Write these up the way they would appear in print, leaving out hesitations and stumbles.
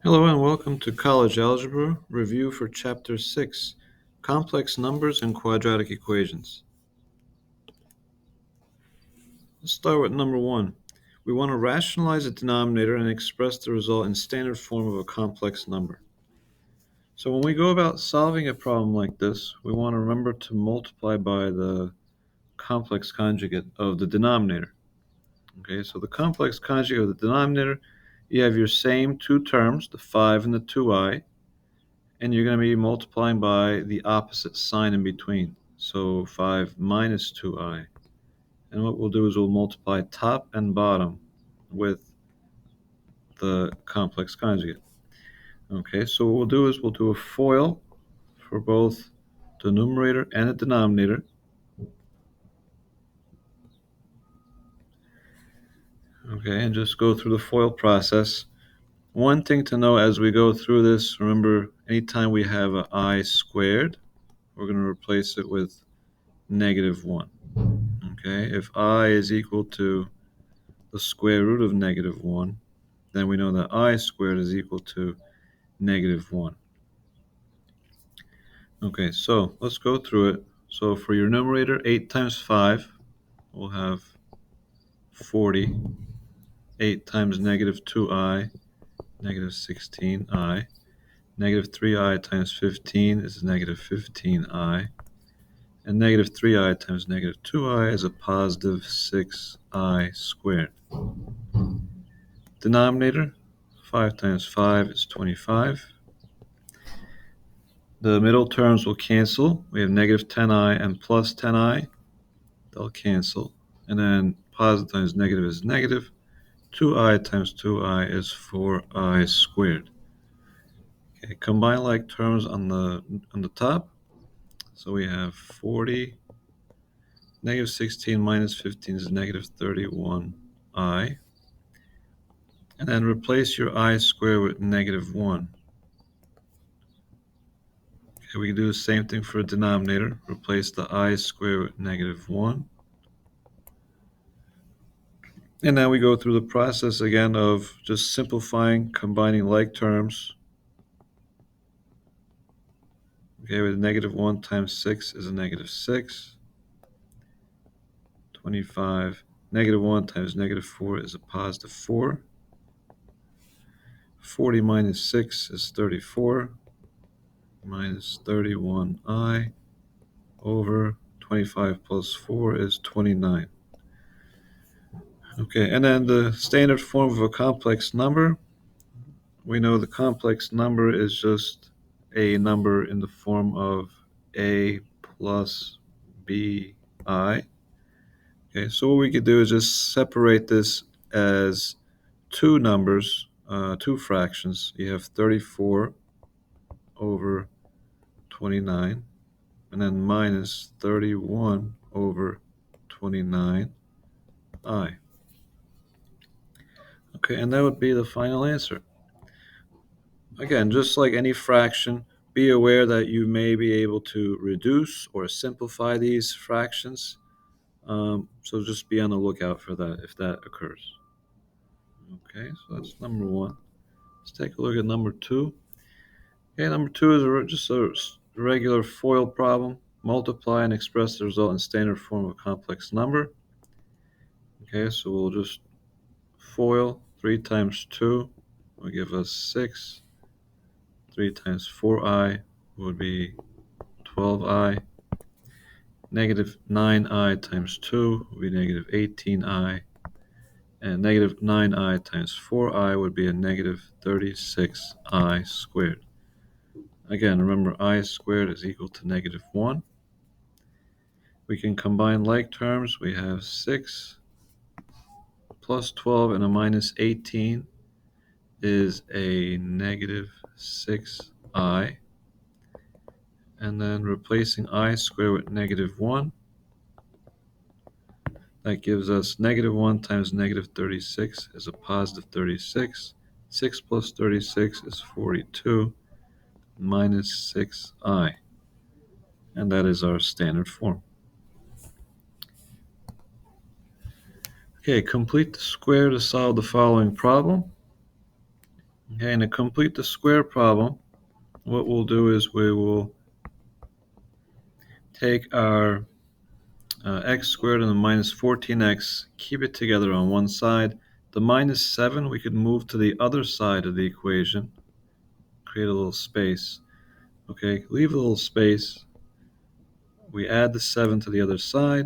Hello and welcome to College Algebra review for Chapter 6, Complex Numbers and Quadratic Equations. Let's start with number 1. We want to rationalize a denominator and express the result in standard form of a complex number. So when we go about solving a problem like this, we want to remember to multiply by the complex conjugate of the denominator. Okay, so the complex conjugate of the denominator, you have your same two terms, the 5 and the 2i, and you're going to be multiplying by the opposite sign in between. So 5 minus 2i. And what we'll do is we'll multiply top and bottom with the complex conjugate. Okay, so what we'll do is we'll do a FOIL for both the numerator and the denominator. Okay, and just go through the FOIL process. One thing to know as we go through this, remember anytime we have an I squared, we're going to replace it with negative 1. Okay, if I is equal to the square root of negative 1, then we know that I squared is equal to negative 1. Okay, so let's go through it. So for your numerator, 8 times 5, we'll have 40. 8 times negative 2i, negative 16i. Negative 3i times 15 is negative 15i. And negative 3i times negative 2i is a positive 6i squared. Denominator, 5 times 5 is 25. The middle terms will cancel. We have negative 10i and plus 10i. They'll cancel. And then positive times negative is negative. 2i times 2i is 4i squared. Okay, combine like terms on the top. So we have 40. Negative 16 minus 15 is negative 31i. And then replace your I squared with negative 1. Okay, we can do the same thing for a denominator. Replace the I squared with negative 1. And now we go through the process again of just simplifying, combining like terms. Okay, with negative 1 times 6 is a negative 6. 25. Negative 1 times negative 4 is a positive 4. 40 minus 6 is 34. Minus 31i over 25 plus 4 is 29. Okay, and then the standard form of a complex number. We know the complex number is just a number in the form of a plus bi. Okay, so what we could do is just separate this as two numbers, two fractions. You have 34 over 29, and then minus 31 over 29i. Okay, and that would be the final answer. Again, just like any fraction, be aware that you may be able to reduce or simplify these fractions. So just be on the lookout for that if that occurs. Okay, so that's number 1. Let's take a look at number 2. Okay, number 2 is just a regular FOIL problem. Multiply and express the result in standard form of a complex number. Okay, so we'll just FOIL. 3 times 2 will give us 6. 3 times 4i would be 12i. Negative 9i times 2 would be negative 18i. And negative 9i times 4i would be a negative 36i squared. Again, remember I squared is equal to negative 1. We can combine like terms. We have 6 plus 12 and a minus 18 is a negative 6i. And then replacing I squared with negative 1. That gives us negative 1 times negative 36 is a positive 36. 6 plus 36 is 42 minus 6i. And that is our standard form. Okay, complete the square to solve the following problem. Okay, and to complete the square problem, what we'll do is we will take our x squared and the minus 14x, keep it together on one side. The minus 7 we could move to the other side of the equation, create a little space. Okay, leave a little space. We add the 7 to the other side.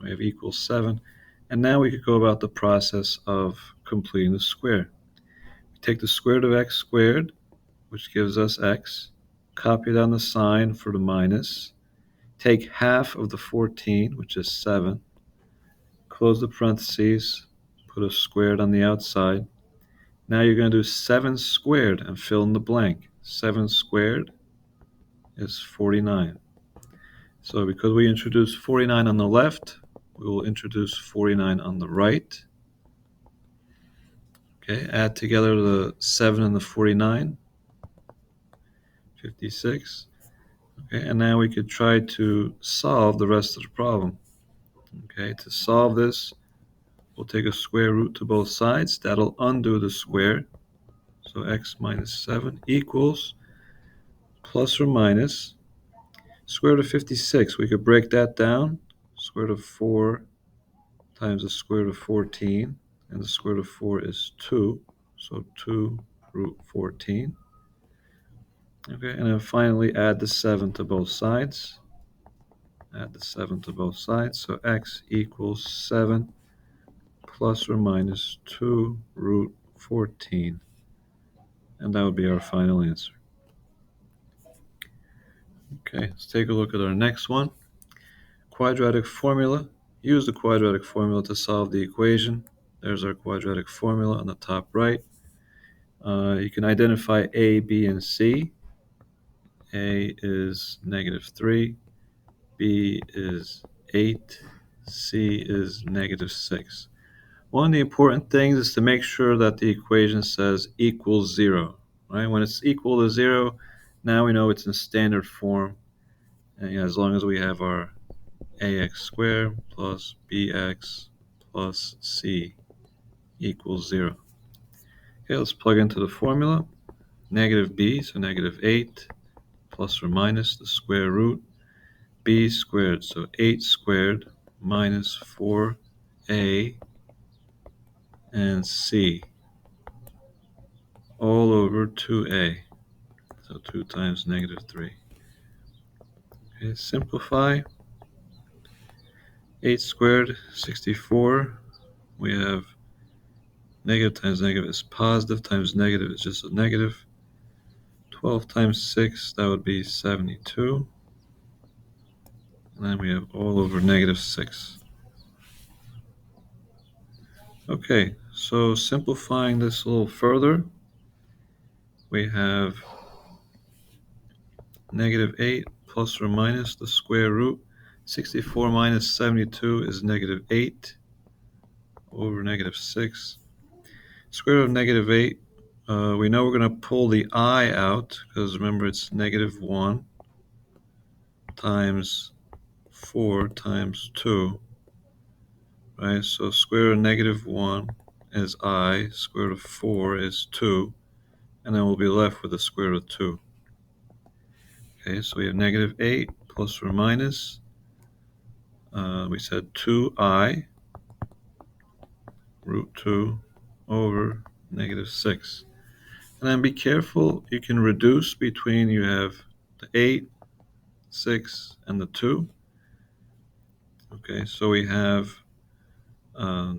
We have equals 7. And now we could go about the process of completing the square. We take the square root of x squared, which gives us x. Copy down the sign for the minus. Take half of the 14, which is 7. Close the parentheses. Put a squared on the outside. Now you're going to do 7 squared and fill in the blank. 7 squared is 49. So because we introduced 49 on the left, we will introduce 49 on the right. Okay, add together the 7 and the 49, 56. Okay, and now we could try to solve the rest of the problem. Okay, to solve this, we'll take a square root to both sides. That'll undo the square. So x minus 7 equals plus or minus square root of 56. We could break that down. Square root of 4 times the square root of 14, and the square root of 4 is 2. So 2 root 14. Okay, and then finally add the 7 to both sides. Add the 7 to both sides. So x equals 7 plus or minus 2 root 14. And that would be our final answer. Okay, let's take a look at our next one. Quadratic formula. Use the quadratic formula to solve the equation. There's our quadratic formula on the top right. You can identify a, b, and c. A is negative 3, b is 8, c is negative 6. One of the important things is to make sure that the equation says equals 0. Right? When it's equal to 0, now we know it's in standard form. And as long as we have our ax squared plus bx plus c equals 0. Okay, let's plug into the formula. Negative b, so negative 8, plus or minus the square root, b squared, so 8 squared minus 4a and c, all over 2a, so 2 times negative 3. Okay, simplify. 8 squared, 64. We have negative times negative is positive, times negative is just a negative. 12 times 6, that would be 72. And then we have all over negative 6. Okay, so simplifying this a little further, we have negative 8 plus or minus the square root. 64 minus 72 is negative 8 over negative 6. Square root of negative 8, we know we're going to pull the I out, because remember it's negative 1 times 4 times 2. Right, so square root of negative 1 is I, square root of 4 is 2, and then we'll be left with the square root of 2. Okay, so we have negative 8 plus or minus, we said 2I root 2 over negative 6. And then be careful, you can reduce between, you have the 8, 6, and the 2. Okay, so we have our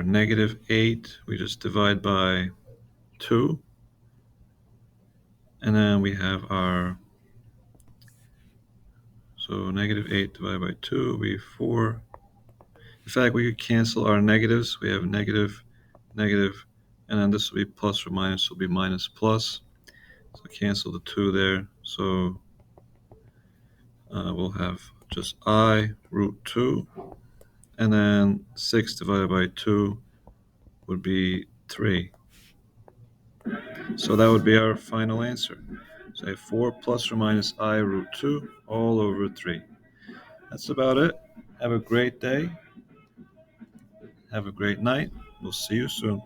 negative 8, we just divide by 2. And then we have our, so negative 8 divided by 2 will be 4. In fact, we could cancel our negatives. We have negative, negative, and then this will be plus or minus, will be minus plus. So cancel the 2 there. So we'll have just I root 2. And then 6 divided by 2 would be 3. So that would be our final answer. Say 4 plus or minus I root 2 all over 3. That's about it. Have a great day. Have a great night. We'll see you soon.